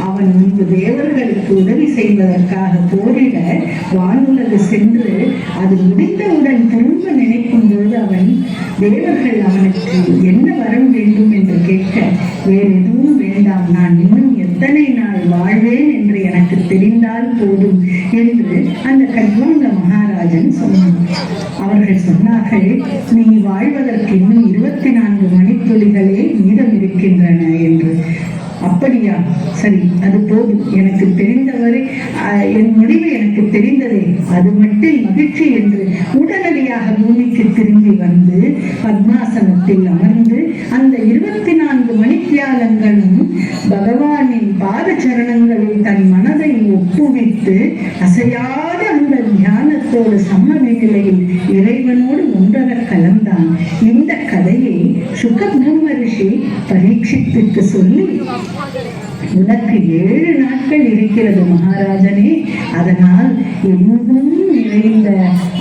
அவன் முன்பு தேவர்களுக்கு உதவி செய்வதற்காக போரிட வானுலகு சென்று அது முடிந்தவுடன் திரும்ப நினைக்கும் போது அவன் தேவர்கள் அவனுக்கு என்ன வரம் வேண்டும் என்று கேட்க, வேறு எதுவும் வேண்டாம், நான் இன்னும் எத்தனை நாள் வாழ்வேன் என்று எனக்கு தெரிந்தால் போதும் என்று அந்த கட்வாங்க மகாராஜன் சொன்னான். அவர்கள் சொன்னார்கள், நீ வாழ்வதற்கு இன்னும் 24 மணித்துளிகளே மீதம் இருக்கின்றன என்று. அப்படியா, சரி, அது போதும், எனக்கு தெரிந்தவரை என் முடிவு எனக்கு தெரிந்ததே, அது மட்டும் மகிழ்ச்சி என்று உடனடியாக பூமிக்கு திரும்பி வந்து பத்மாசனத்தில் அமர்ந்து அந்த 24 மணித்தியாலங்களும் பகவானின் பாத சரணங்களில் தன் மனதை ஒப்புவித்து அசையாத அந்த தியானத்தோடு சமநிலையில் இறைவனோடு ஒன்றர கலந்தான். இந்த கதையை சுகபிரம்ம ரிஷி பரீட்சித்துக்கு சொல்லி, உனக்கு 7 நாட்கள் இருக்கிறது மகாராஜனே, அதனால் எங்கும் நிறைந்த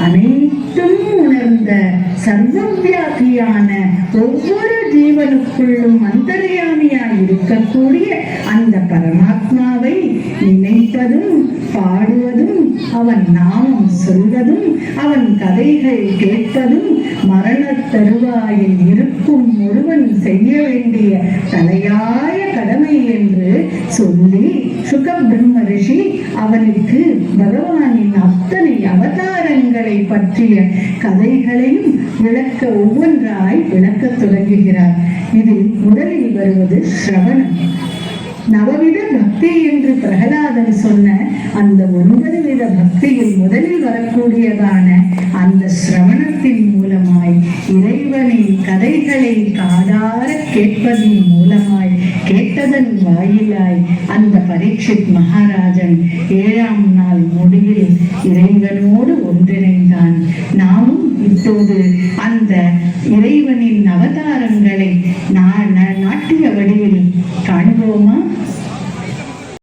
அனைத்தும் உணர்ந்த சர்வவியாபியான ஒவ்வொரு ஜீவனுக்குள்ளும் அந்தர்யாமியாய் இருக்கக்கூடிய அந்த பரமாத்மாவை நினைப்பதும் பாடுவதும் அவன் நாமம் சொல்வதும் அவன் கதைகள் கேட்பதும் மரண தருவாயில் இருக்கும் ஒருவன் செய்ய வேண்டிய தலையாய கடமை என்று சொல்லி சுகபிரம்ம ரிஷி அவனுக்கு பகவானின் அத்தனை அவதாரங்களை பற்றிய கதைகளையும் விளக்க ஒவ்வொன்றாய் விளக்கத் தொடங்குகிறார். இதில் முதலில் வருவது சிரவணம். நவவித பக்தி என்று பிரகலாதன் சொன்ன அந்த 9 வித பக்தியில் முதலில் வரக்கூடியதான அந்த சிரவணத்தின் மூலமாய் இறைவனின் கதைகளை காதார கேட்பதின் மூலமாய் கேட்டதன் வாயிலாய் அந்த பரீட்சித் மகாராஜன் 7ஆம் நாள் முடிவில் இறைவனோடு ஒன்றிணைந்தான். நாமும் இப்போது அந்த இறைவனின் அவதாரங்களை நாட்டிய வடிவில் காண்போமா?